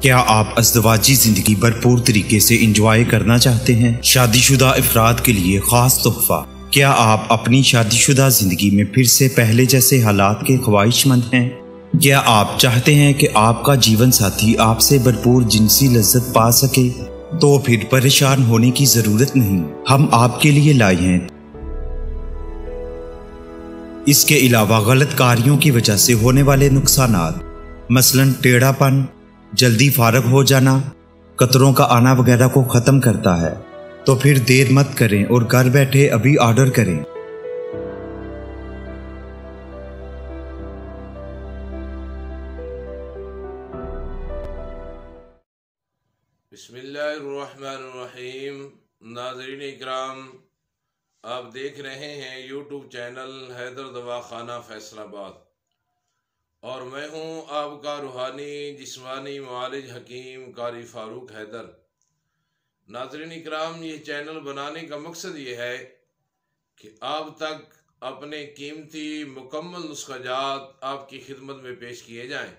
क्या आप अज़दवाजी ज़िंदगी भरपूर तरीके से इंजॉय करना चाहते हैं? शादीशुदा अफराद के लिए ख़ास तोहफ़ा। क्या आप अपनी शादीशुदा ज़िंदगी में फिर से पहले जैसे हालात के ख्वाहिशमंद हैं? क्या आप चाहते हैं कि आपका जीवन साथी आपसे भरपूर जिनसी लज्जत पा सके? तो फिर परेशान होने की ज़रूरत नहीं, हम आपके लिए लाए हैं। इसके अलावा गलत कार्यों की वजह से होने वाले नुकसानात, मसलन टेढ़ापन, जल्दी फारग हो जाना, कतरों का आना वगैरह को ख़त्म करता है। तो फिर देर मत करें और घर बैठे अभी ऑर्डर करें। बिस्मिल्लाहिर्रहमानिर्रहीम। नाज़रीन इकराम, आप देख रहे हैं यूट्यूब चैनल हैदर दवाखाना फैसलाबाद और मैं हूं आपका रूहानी जिस्मानी मुआलिज हकीम कारी फ़ारूक हैदर। नाज़रीन इकराम, ये चैनल बनाने का मकसद ये है कि आप तक अपने कीमती मुकम्मल नुस्ख़ाजात आपकी खिदमत में पेश किए जाएं,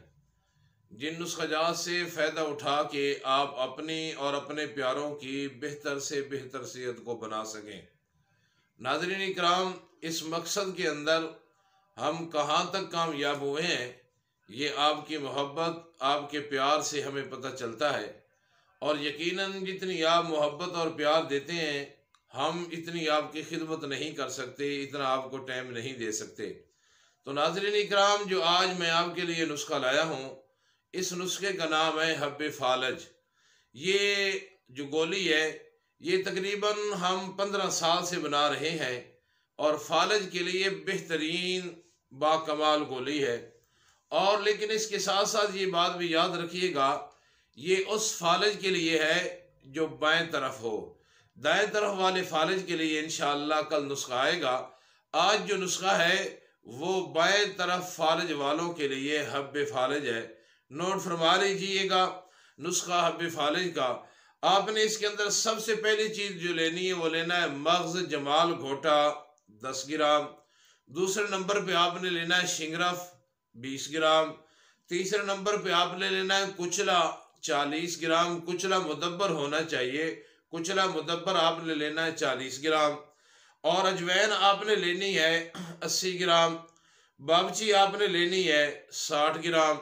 जिन नुस्ख़ाजात से फ़ायदा उठा के आप अपनी और अपने प्यारों की बेहतर से बेहतर सेहत को बना सकें। नाज़रीन इकराम, इस मकसद के अंदर हम कहाँ तक कामयाब हुए हैं, ये आपकी मोहब्बत, आपके प्यार से हमें पता चलता है। और यकीनन जितनी आप मोहब्बत और प्यार देते हैं, हम इतनी आपकी खिदमत नहीं कर सकते, इतना आपको टाइम नहीं दे सकते। तो नाज़रीन इकराम, जो आज मैं आपके लिए नुस्खा लाया हूँ, इस नुस्खे का नाम है हब्बे फालज। ये जो गोली है, ये तकरीबन हम 15 साल से बना रहे हैं और फालज के लिए बेहतरीन बाकमाल गोली है। और लेकिन इसके साथ साथ ये बात भी याद रखिएगा, ये उस फालज के लिए है जो बाएं तरफ हो। दाएं तरफ वाले फालज के लिए इंशाअल्लाह कल नुस्खा आएगा। आज जो नुस्खा है वो बाएं तरफ फालज वालों के लिए हब्बे फालज है। नोट फरमा लीजिएगा नुस्खा हब्बे फालज का। आपने इसके अंदर सबसे पहली चीज़ जो लेनी है वो लेना है मगज़ जमाल घोटा 10 ग्राम। दूसरे नंबर पे आपने लेना है शिंगरफ 20 ग्राम। तीसरे नंबर पे आपने लेना है कुचला 40 ग्राम। कुचला मुदब्बर होना चाहिए, कुचला मुदब्बर आपने लेना है 40 ग्राम। और अजवैन आपने लेनी है 80 ग्राम। बाबची आपने लेनी है 60 ग्राम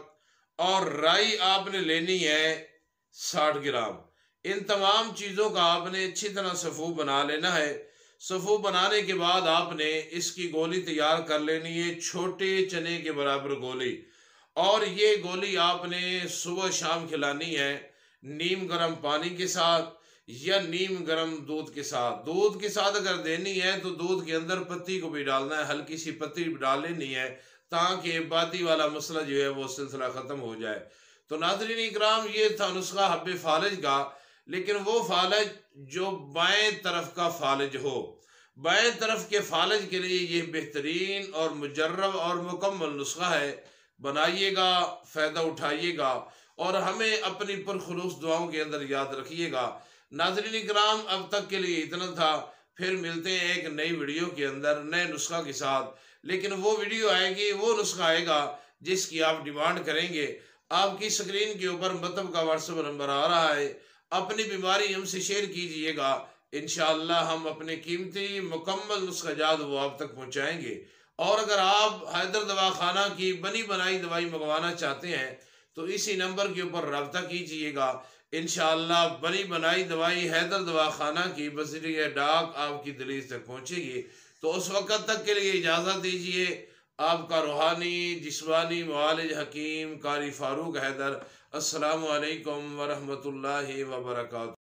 और राई आपने लेनी है 60 ग्राम। इन तमाम चीज़ों का आपने अच्छी तरह सफ़ू बना लेना है। सफ़ू बनाने के बाद आपने इसकी गोली तैयार कर लेनी है, छोटे चने के बराबर गोली। और ये गोली आपने सुबह शाम खिलानी है नीम गर्म पानी के साथ या नीम गर्म दूध के साथ। दूध के साथ अगर देनी है तो दूध के अंदर पत्ती को भी डालना है, हल्की सी पत्ती डाल लेनी है ताकि बाती वाला मसला जो है वो सिलसिला ख़त्म हो जाए। तो नाज़रीन इकराम, ये था नुस्खा हब्बे फालज का, लेकिन वो फालज जो बाएं तरफ का फालज हो। बाएं तरफ के फालज के लिए ये बेहतरीन और मुजर्रब और मुकम्मल नुस्खा है। बनाइएगा, फ़ायदा उठाइएगा और हमें अपनी पुरखुलूस दुआओं के अंदर याद रखिएगा। नाज़रीन इकराम, अब तक के लिए इतना था। फिर मिलते हैं एक नई वीडियो के अंदर नए नुस्खा के साथ। लेकिन वो वीडियो आएगी, वो नुस्खा आएगा जिसकी आप डिमांड करेंगे। आपकी स्क्रीन के ऊपर मतलब का व्हाट्सएप नंबर आ रहा है। अपनी बीमारी हमसे शेयर कीजिएगा, इंशाअल्लाह हम अपने कीमती मुकम्मल नुस्खाजात वो आप तक पहुँचाएँगे। और अगर आप हैदर दवाखाना की बनी बनाई दवाई मंगवाना चाहते हैं तो इसी नंबर के ऊपर रब्ता कीजिएगा। इंशाअल्लाह बनी बनाई दवाई हैदर दवाखाना की बज़रिए डाक आपकी दलील तक पहुँचेगी। तो उस वक़्त तक के लिए इजाज़त दीजिए। आपका रूहानी जिस्मानी मुआलिज हकीम कारी फ़ारूक हैदर। अस्सलामु अलैकुम वरहमतुल्लाहि वबरकातुहू।